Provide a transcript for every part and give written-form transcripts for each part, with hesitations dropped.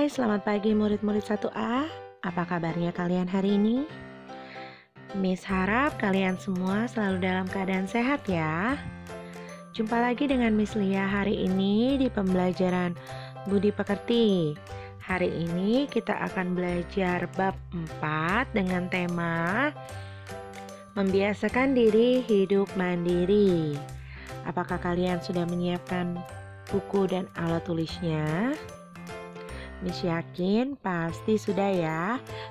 Hai, selamat pagi murid-murid 1A. Apa kabarnya kalian hari ini? Miss harap kalian semua selalu dalam keadaan sehat ya. Jumpa lagi dengan Miss Lia hari ini di pembelajaran Budi Pekerti. Hari ini kita akan belajar bab 4 dengan tema Membiasakan diri hidup mandiri. Apakah kalian sudah menyiapkan buku dan alat tulisnya? Miss yakin pasti sudah ya,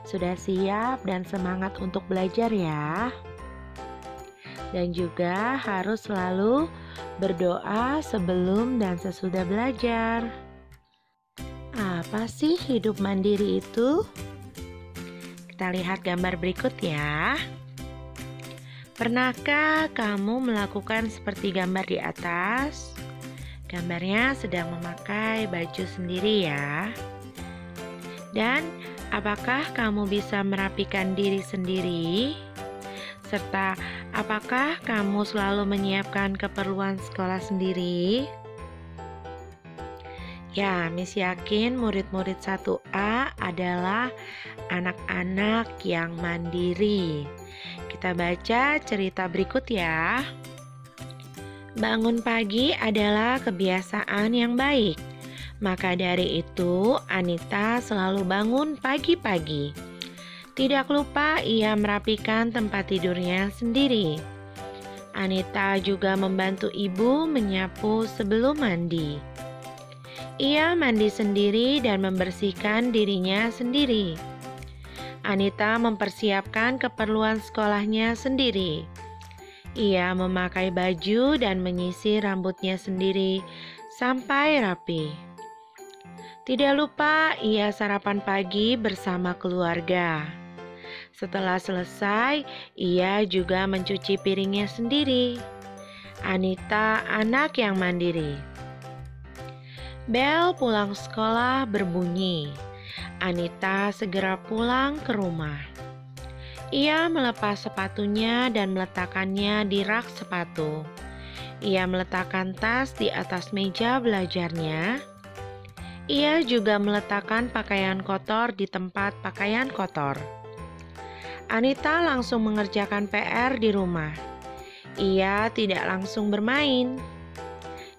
sudah siap dan semangat untuk belajar ya. Dan juga harus selalu berdoa sebelum dan sesudah belajar. Apa sih hidup mandiri itu? Kita lihat gambar berikut ya. Pernahkah kamu melakukan seperti gambar di atas? Gambarnya sedang memakai baju sendiri ya. Dan apakah kamu bisa merapikan diri sendiri? Serta apakah kamu selalu menyiapkan keperluan sekolah sendiri? Ya, Miss yakin murid-murid 1A adalah anak-anak yang mandiri. Kita baca cerita berikut ya. Bangun pagi adalah kebiasaan yang baik. Maka dari itu, Anita selalu bangun pagi-pagi. Tidak lupa ia merapikan tempat tidurnya sendiri. Anita juga membantu ibu menyapu sebelum mandi. Ia mandi sendiri dan membersihkan dirinya sendiri. Anita mempersiapkan keperluan sekolahnya sendiri. Ia memakai baju dan menyisir rambutnya sendiri sampai rapi. Tidak lupa ia sarapan pagi bersama keluarga. Setelah selesai, ia juga mencuci piringnya sendiri. Anita anak yang mandiri. Bel pulang sekolah berbunyi. Anita segera pulang ke rumah. Ia melepas sepatunya dan meletakkannya di rak sepatu. Ia meletakkan tas di atas meja belajarnya. Ia juga meletakkan pakaian kotor di tempat pakaian kotor. Anita langsung mengerjakan PR di rumah. Ia tidak langsung bermain.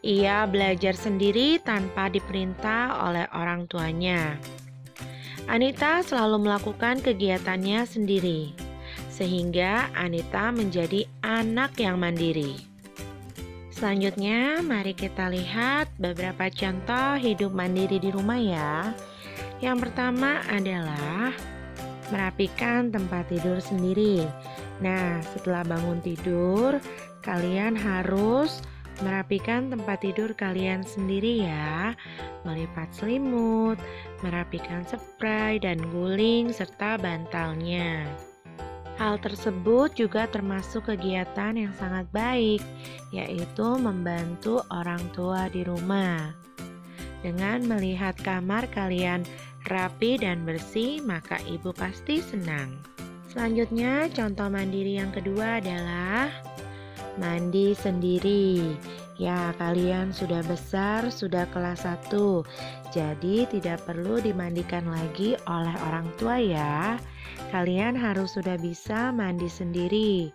Ia belajar sendiri tanpa diperintah oleh orang tuanya. Anita selalu melakukan kegiatannya sendiri, sehingga Anita menjadi anak yang mandiri. Selanjutnya, mari kita lihat beberapa contoh hidup mandiri di rumah ya. Yang pertama adalah merapikan tempat tidur sendiri. Nah, setelah bangun tidur, kalian harus merapikan tempat tidur kalian sendiri ya. Melipat selimut, merapikan spray dan guling serta bantalnya. Hal tersebut juga termasuk kegiatan yang sangat baik, yaitu membantu orang tua di rumah. Dengan melihat kamar kalian rapi dan bersih, maka ibu pasti senang. Selanjutnya, contoh mandiri yang kedua adalah mandi sendiri. Ya, kalian sudah besar, sudah kelas 1, jadi tidak perlu dimandikan lagi oleh orang tua ya. Kalian harus sudah bisa mandi sendiri.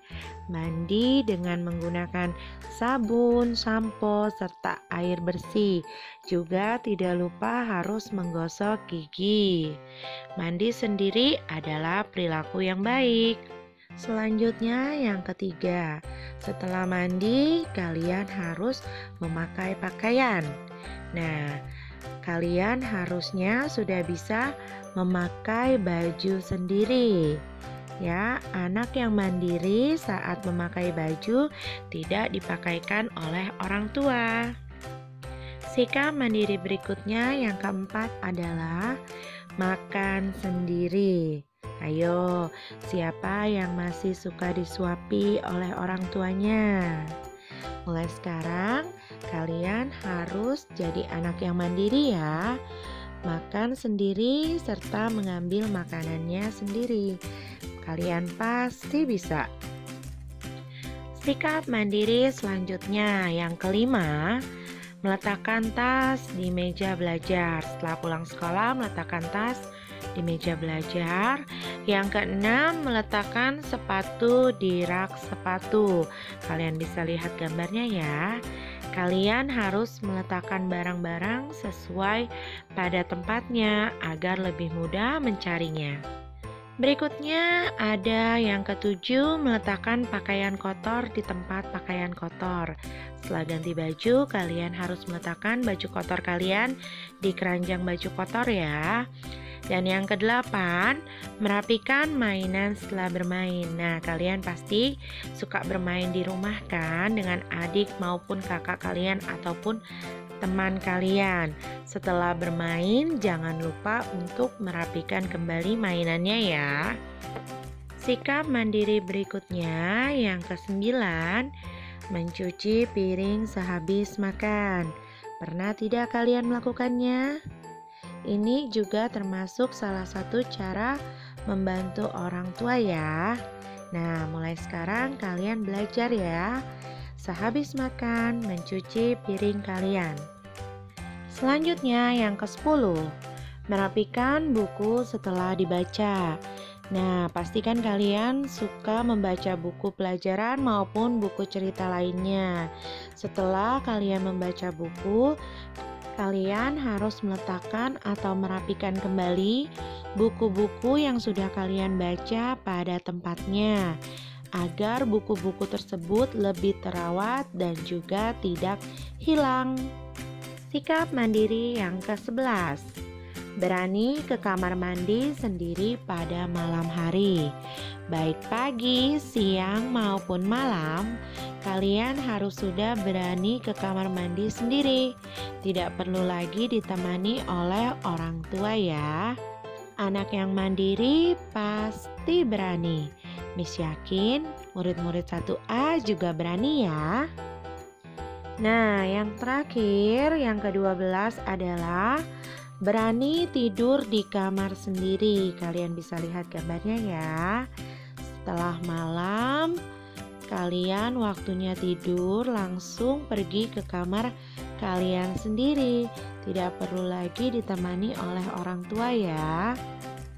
Mandi dengan menggunakan sabun, sampo, serta air bersih. Juga tidak lupa harus menggosok gigi. Mandi sendiri adalah perilaku yang baik. Selanjutnya yang ketiga, setelah mandi kalian harus memakai pakaian. Nah, kalian harusnya sudah bisa memakai baju sendiri. Ya, anak yang mandiri saat memakai baju tidak dipakaikan oleh orang tua. Sikap mandiri berikutnya yang keempat adalah makan sendiri. Ayo, siapa yang masih suka disuapi oleh orang tuanya? Mulai sekarang, kalian harus jadi anak yang mandiri ya. Makan sendiri serta mengambil makanannya sendiri. Kalian pasti bisa. Sikap mandiri selanjutnya yang kelima, meletakkan tas di meja belajar. Setelah pulang sekolah, meletakkan tas di meja belajar. Yang keenam, meletakkan sepatu di rak sepatu. Kalian bisa lihat gambarnya ya. Kalian harus meletakkan barang-barang sesuai pada tempatnya agar lebih mudah mencarinya. Berikutnya ada yang ketujuh, meletakkan pakaian kotor di tempat pakaian kotor. Setelah ganti baju, kalian harus meletakkan baju kotor kalian di keranjang baju kotor ya. Dan yang kedelapan, merapikan mainan setelah bermain. Nah, kalian pasti suka bermain di rumah kan dengan adik maupun kakak kalian ataupun teman kalian. Setelah bermain, jangan lupa untuk merapikan kembali mainannya ya. Sikap mandiri berikutnya yang kesembilan, mencuci piring sehabis makan. Pernah tidak kalian melakukannya? Ini juga termasuk salah satu cara membantu orang tua ya. Nah, mulai sekarang kalian belajar ya. Sehabis makan, mencuci piring kalian. Selanjutnya yang ke-10, merapikan buku setelah dibaca. Nah, pastikan kalian suka membaca buku pelajaran maupun buku cerita lainnya. Setelah kalian membaca buku, kalian harus meletakkan atau merapikan kembali buku-buku yang sudah kalian baca pada tempatnya, agar buku-buku tersebut lebih terawat dan juga tidak hilang. Sikap mandiri yang ke-11, berani ke kamar mandi sendiri pada malam hari. Baik pagi, siang maupun malam, kalian harus sudah berani ke kamar mandi sendiri. Tidak perlu lagi ditemani oleh orang tua ya. Anak yang mandiri pasti berani. Miss yakin murid-murid 1A juga berani ya. Nah, yang terakhir, yang ke-12 adalah berani tidur di kamar sendiri. Kalian bisa lihat gambarnya ya. Setelah malam, kalian waktunya tidur langsung pergi ke kamar kalian sendiri. Tidak perlu lagi ditemani oleh orang tua ya.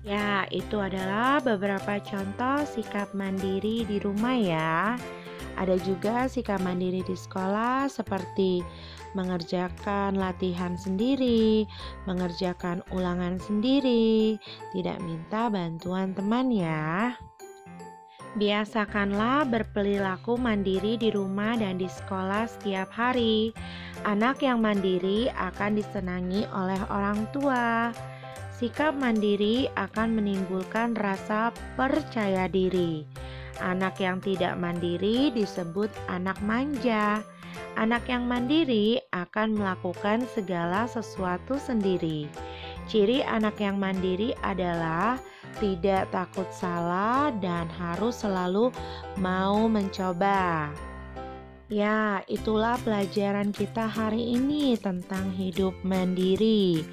Ya, itu adalah beberapa contoh sikap mandiri di rumah ya. Ada juga sikap mandiri di sekolah seperti mengerjakan latihan sendiri, mengerjakan ulangan sendiri, tidak minta bantuan teman ya. Biasakanlah berperilaku mandiri di rumah dan di sekolah setiap hari. Anak yang mandiri akan disenangi oleh orang tua. Sikap mandiri akan menimbulkan rasa percaya diri. Anak yang tidak mandiri disebut anak manja. Anak yang mandiri akan melakukan segala sesuatu sendiri. Ciri anak yang mandiri adalah tidak takut salah dan harus selalu mau mencoba. Ya, itulah pelajaran kita hari ini tentang hidup mandiri.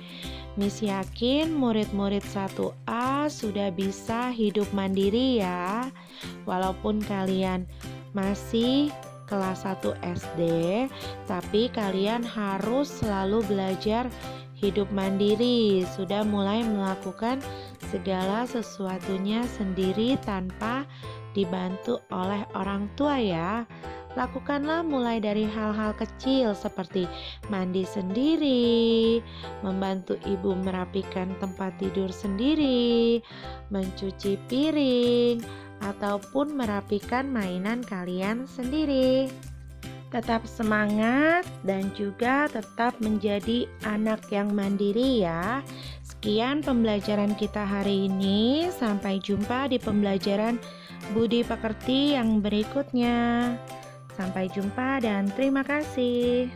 Miss yakin murid-murid 1A sudah bisa hidup mandiri ya. Walaupun kalian masih kelas 1 SD, tapi kalian harus selalu belajar hidup mandiri. Sudah mulai melakukan segala sesuatunya sendiri tanpa dibantu oleh orang tua ya. Lakukanlah mulai dari hal-hal kecil seperti mandi sendiri, membantu ibu merapikan tempat tidur sendiri, mencuci piring, ataupun merapikan mainan kalian sendiri. Tetap semangat dan juga tetap menjadi anak yang mandiri ya. Sekian pembelajaran kita hari ini. Sampai jumpa di pembelajaran budi pekerti yang berikutnya. Sampai jumpa dan terima kasih.